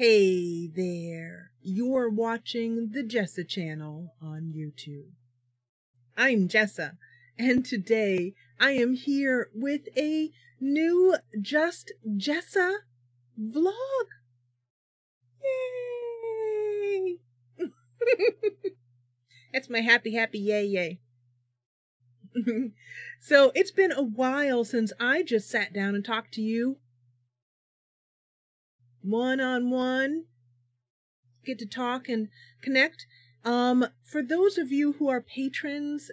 Hey there, you're watching the Jessa Channel on YouTube. I'm Jessa, and today I am here with a new Just Jessa vlog. Yay! That's my happy yay yay. So it's been a while since I just sat down and talked to you one-on-one, get to talk and connect. For those of you who are patrons,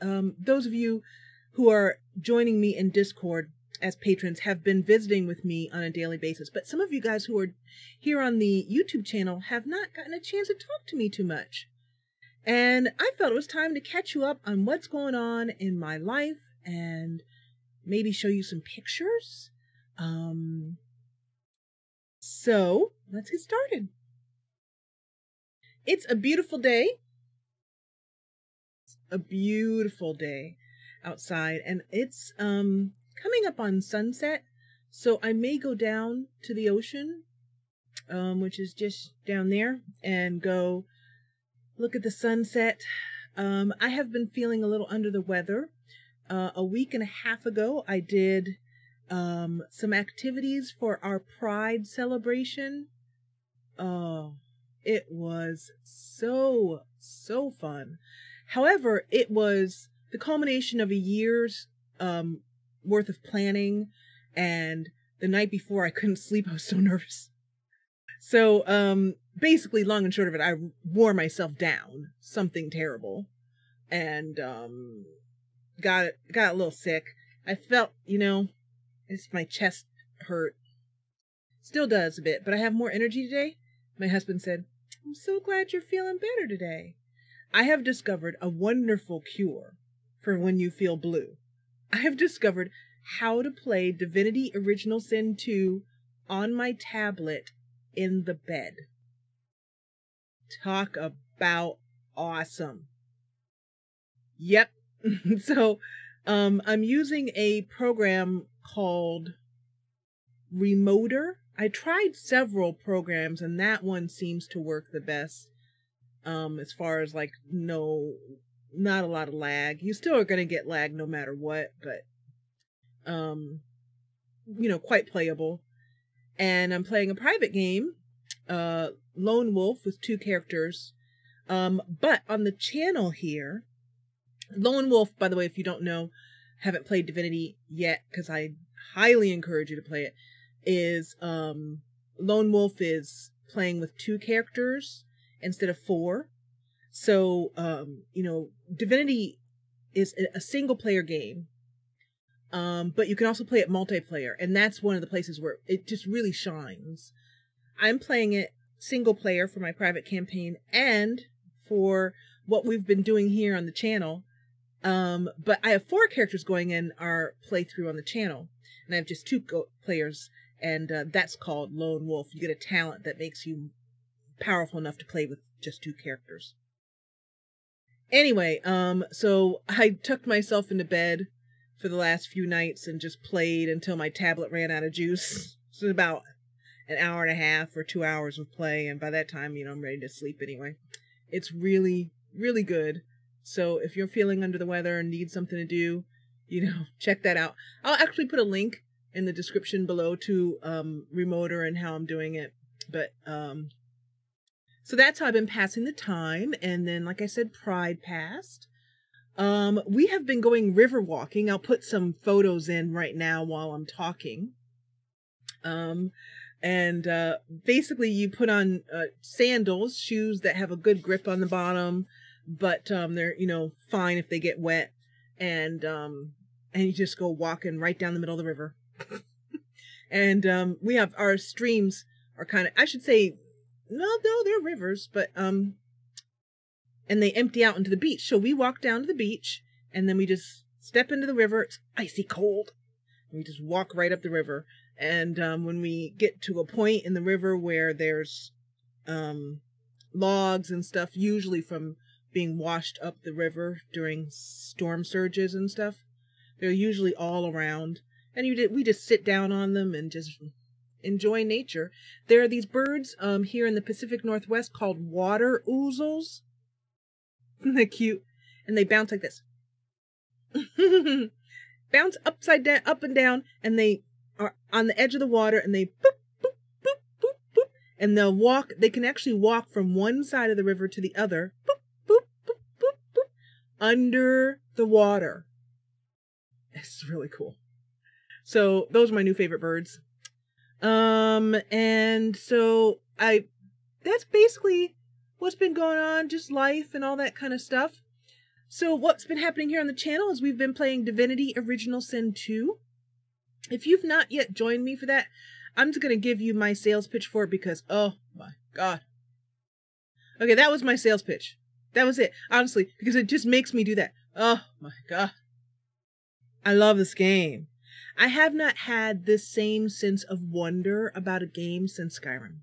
those of you who are joining me in Discord as patrons have been visiting with me on a daily basis. But some of you guys who are here on the YouTube channel have not gotten a chance to talk to me too much. And I felt it was time to catch you up on what's going on in my life and maybe show you some pictures. So let's get started. It's a beautiful day. It's a beautiful day outside, and it's coming up on sunset. So I may go down to the ocean, which is just down there, and go look at the sunset. I have been feeling a little under the weather. A week and a half ago, I did some activities for our Pride celebration. Oh, it was so fun. However, it was the culmination of a year's worth of planning, and the night before I couldn't sleep. I was so nervous. So basically, long and short of it, I wore myself down, something terrible, and got a little sick. I felt, my chest hurt. Still does a bit, but I have more energy today. My husband said, "I'm so glad you're feeling better today." I have discovered a wonderful cure for when you feel blue. I have discovered how to play Divinity Original Sin 2 on my tablet in the bed. Talk about awesome. Yep. So I'm using a program called Remoter. I tried several programs, and that one seems to work the best. As far as not a lot of lag. You still are going to get lag no matter what, but quite playable. And I'm playing a private game, Lone Wolf with 2 characters. But on the channel here, Lone Wolf, by the way, if you don't know, haven't played Divinity yet, because I highly encourage you to play it, is Lone Wolf is playing with 2 characters instead of 4. So, Divinity is a single player game, but you can also play it multiplayer, and that's one of the places where it just really shines. I'm playing it single player for my private campaign and for what we've been doing here on the channel. But I have 4 characters going in our playthrough on the channel, and I have just 2 players, and that's called Lone Wolf. You get a talent that makes you powerful enough to play with just 2 characters. Anyway, so I tucked myself into bed for the last few nights and just played until my tablet ran out of juice. So about an hour and a half or 2 hours of play, and by that time, I'm ready to sleep anyway. It's really, really good. So if you're feeling under the weather and need something to do, check that out. I'll actually put a link in the description below to Remoter and how I'm doing it. But so that's how I've been passing the time. And then, like I said, Pride passed. We have been going river walking. I'll put some photos in right now while I'm talking. Basically you put on sandals, shoes that have a good grip on the bottom, but they're fine if they get wet, and you just go walking right down the middle of the river. And we have our streams are kind of, I should say, no, they're rivers, but and they empty out into the beach. So we walk down to the beach, and then we just step into the river. It's icy cold. We just walk right up the river. And when we get to a point in the river where there's logs and stuff, usually from being washed up the river during storm surges and stuff, they're usually all around. And we just sit down on them and just enjoy nature. There are these birds here in the Pacific Northwest called water ouzels. They're cute. And they bounce like this. Bounce upside down, up and down, and they are on the edge of the water, and they boop, boop, boop, boop, boop, and they'll walk. They can actually walk from one side of the river to the other, boop, boop, boop, boop, boop, under the water. It's really cool. So those are my new favorite birds. And so that's basically what's been going on, just life and all that kind of stuff. So what's been happening here on the channel is we've been playing Divinity Original Sin 2. If you've not yet joined me for that, I'm just going to give you my sales pitch for it because, oh my God. Okay, that was my sales pitch. That was it, honestly, because it just makes me do that. Oh my God. I love this game. I have not had this same sense of wonder about a game since Skyrim.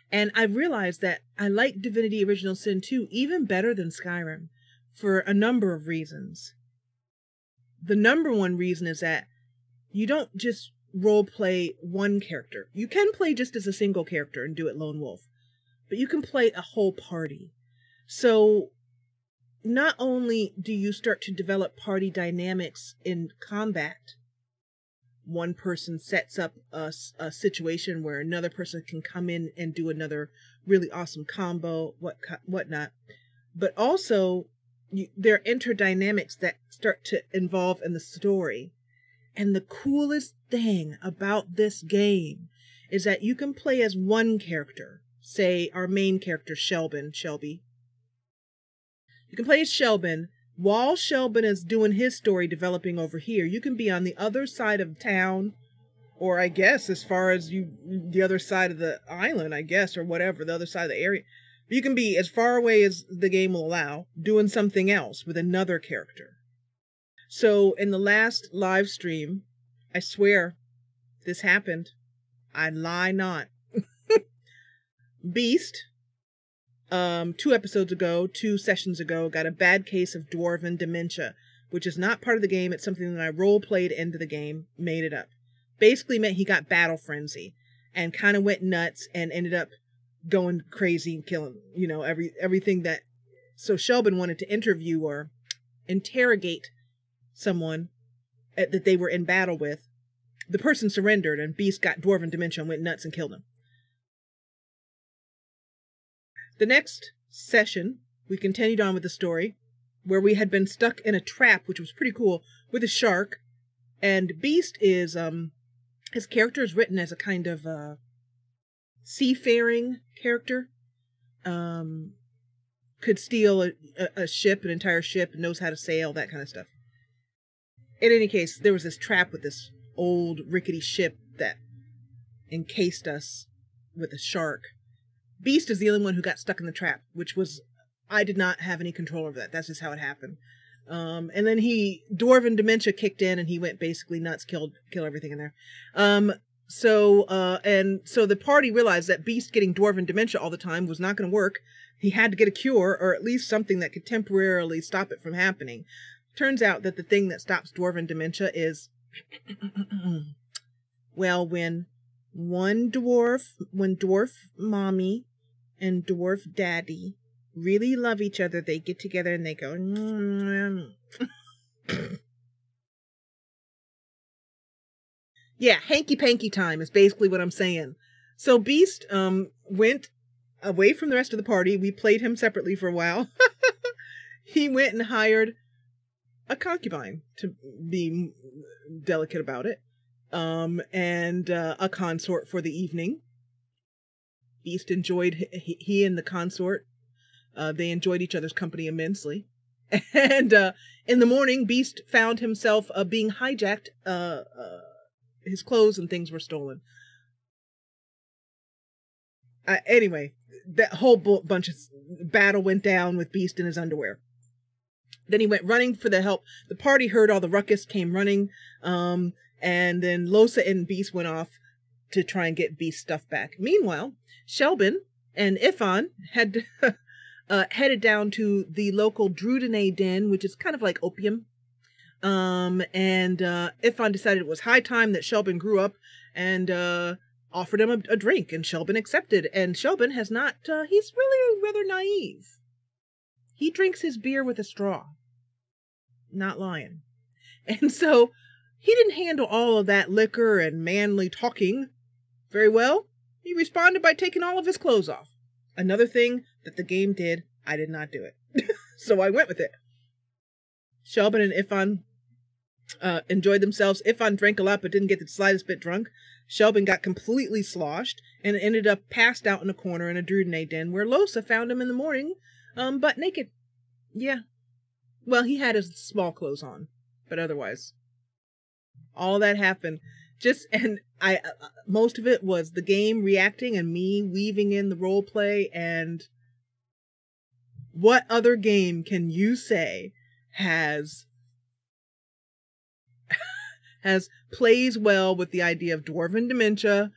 And I've realized that I like Divinity Original Sin 2 even better than Skyrim. For a number of reasons. The number one reason is that you don't just role play one character. You can play just as a single character and do it lone wolf, but you can play a whole party. So not only do you start to develop party dynamics in combat, one person sets up a situation where another person can come in and do another really awesome combo, whatnot, but also there are interdynamics that start to involve in the story. And the coolest thing about this game is that you can play as one character, say our main character, Shelby. You can play as Shelby. While Shelby is doing his story developing over here, you can be on the other side of town, or I guess as far as the other side of the island, I guess, or whatever, the other side of the area. You can be as far away as the game will allow, doing something else with another character. So in the last live stream, I swear this happened. I lie not. Beast, 2 sessions ago, got a bad case of dwarven dementia, which is not part of the game. It's something that I role-played into the game, made it up. Basically meant he got battle frenzy and kind of went nuts and ended up going crazy and killing, everything that... So Shelby wanted to interview or interrogate someone that they were in battle with. The person surrendered and Beast got dwarven dementia and went nuts and killed him. The next session, we continued on with the story where we had been stuck in a trap, which was pretty cool, with a shark. And Beast is, his character is written as a kind of, seafaring character. Could steal a ship, an entire ship, knows how to sail, that kind of stuff. In any case, there was this trap with this old rickety ship that encased us with a shark. Beast is the only one who got stuck in the trap, which was, I did not have any control over that. That's just how it happened. And then dwarven dementia kicked in and he went basically nuts, kill everything in there. So the party realized that Beast getting dwarven dementia all the time was not going to work. He had to get a cure, or at least something that could temporarily stop it from happening. Turns out that the thing that stops dwarven dementia is, well, when dwarf mommy and dwarf daddy really love each other, they get together and they go, yeah, hanky-panky time is basically what I'm saying. So Beast went away from the rest of the party. We played him separately for a while. He went and hired a concubine, to be delicate about it, and a consort for the evening. Beast enjoyed, he and the consort, they enjoyed each other's company immensely. And in the morning, Beast found himself being hijacked. His clothes and things were stolen. Anyway, that whole bunch of battle went down with Beast in his underwear. Then he went running for the help. The party heard all the ruckus, came running, and then Losa and Beast went off to try and get Beast's stuff back. Meanwhile, Shelby and Ifan had headed down to the local Druidine den, which is kind of like opium. And Ifan decided it was high time that Shelby grew up and offered him a drink, and Shelbin accepted. And Shelbin has not, he's really rather naive. He drinks his beer with a straw. Not lying. And so he didn't handle all of that liquor and manly talking very well. He responded by taking all of his clothes off. Another thing that the game did, I did not do it. So I went with it. Shelbin and Ifan enjoyed themselves. Ifan drank a lot but didn't get the slightest bit drunk. Shelbin got completely sloshed and ended up passed out in a corner in a Druidine den where Losa found him in the morning, butt naked. Yeah. Well, he had his small clothes on, but otherwise, all that happened. Most of it was the game reacting and me weaving in the role play. And what other game can you say has plays well with the idea of dwarven dementia,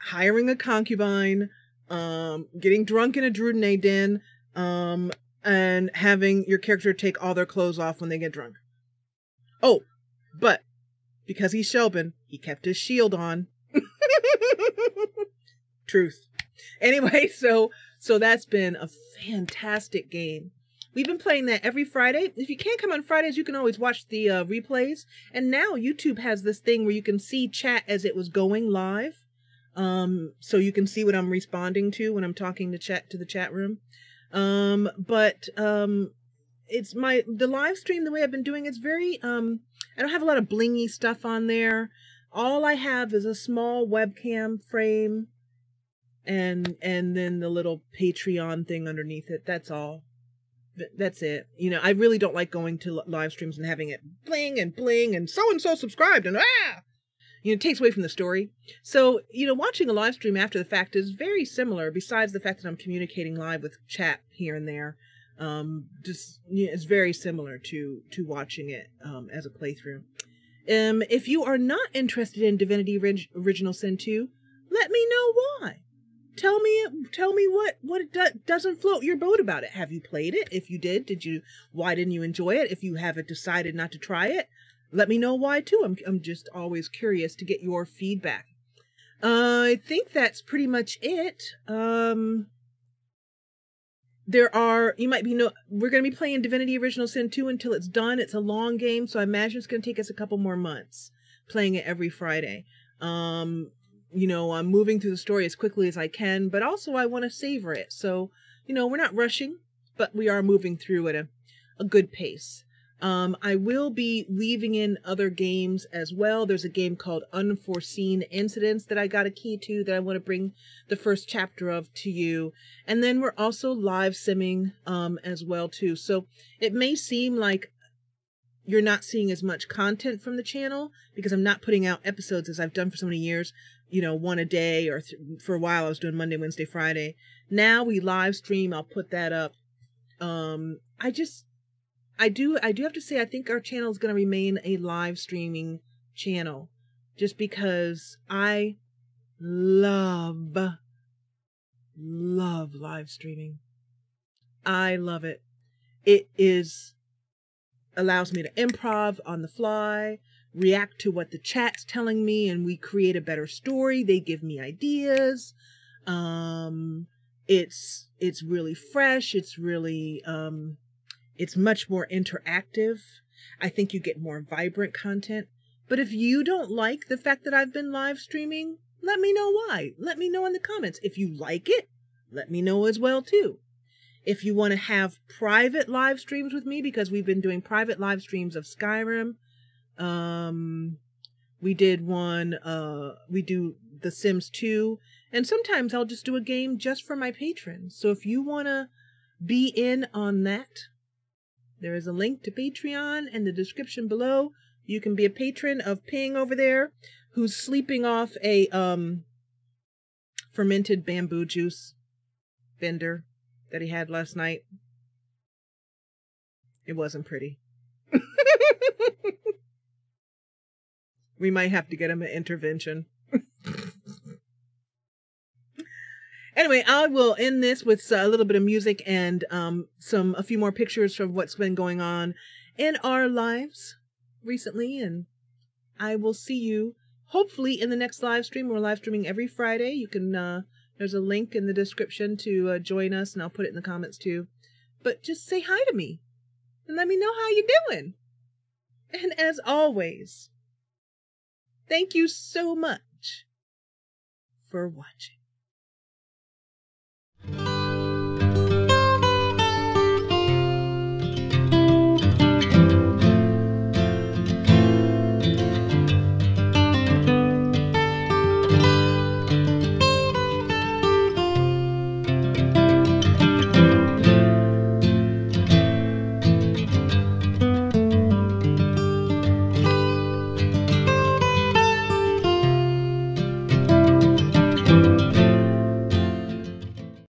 hiring a concubine, getting drunk in a Druidine den, and having your character take all their clothes off when they get drunk? Oh, but because he's Shelbin, he kept his shield on. Truth. Anyway, so that's been a fantastic game. We've been playing that every Friday. If you can't come on Fridays, you can always watch the replays. And now YouTube has this thing where you can see chat as it was going live. So you can see what I'm responding to when I'm talking to the chat room. It's the live stream, the way I've been doing, it's very, I don't have a lot of blingy stuff on there. All I have is a small webcam frame and then the little Patreon thing underneath it. That's all. That's it. You know, I really don't like going to live streams and having it bling and so-and-so subscribed and you know, it takes away from the story. So, you know, watching a live stream after the fact is very similar, besides the fact that I'm communicating live with chat here and there. It's very similar to watching it as a playthrough. If you are not interested in Divinity Original Sin 2, let me know why. Tell me what it doesn't float your boat about it. Have you played it? If you did, why didn't you enjoy it? If you haven't decided not to try it, let me know why too. I'm just always curious to get your feedback. I think that's pretty much it. We're going to be playing Divinity Original Sin 2 until it's done. It's a long game, so I imagine it's going to take us a couple more months playing it every Friday. You know, I'm moving through the story as quickly as I can, but also I want to savor it. So, you know, we're not rushing, but we are moving through at a good pace. I will be weaving in other games as well. There's a game called Unforeseen Incidents that I got a key to that I want to bring the first chapter of to you. And then we're also live simming as well too. So it may seem like you're not seeing as much content from the channel because I'm not putting out episodes as I've done for so many years, you know, one a day, or for a while I was doing Monday, Wednesday, Friday. Now we live stream. I'll put that up. I do have to say, I think our channel is going to remain a live streaming channel just because I love live streaming. I love it. It allows me to improv on the fly, react to what the chat's telling me, and we create a better story. They give me ideas. It's really fresh. It's really, it's much more interactive. I think you get more vibrant content. But if you don't like the fact that I've been live streaming, let me know why. Let me know in the comments. If you like it, let me know as well too. If you want to have private live streams with me, because we've been doing private live streams of Skyrim. We did one, we do The Sims 2, and sometimes I'll just do a game just for my patrons. So if you want to be in on that, there is a link to Patreon in the description below. You can be a patron of Ping over there, who's sleeping off a fermented bamboo juice bender that he had last night. It wasn't pretty. We might have to get him an intervention. Anyway, I will end this with a little bit of music and a few more pictures from what's been going on in our lives recently, and I will see you hopefully in the next live stream. We're live streaming every Friday. You can, there's a link in the description to join us, and I'll put it in the comments too. But just say hi to me and let me know how you're doing. And as always, thank you so much for watching.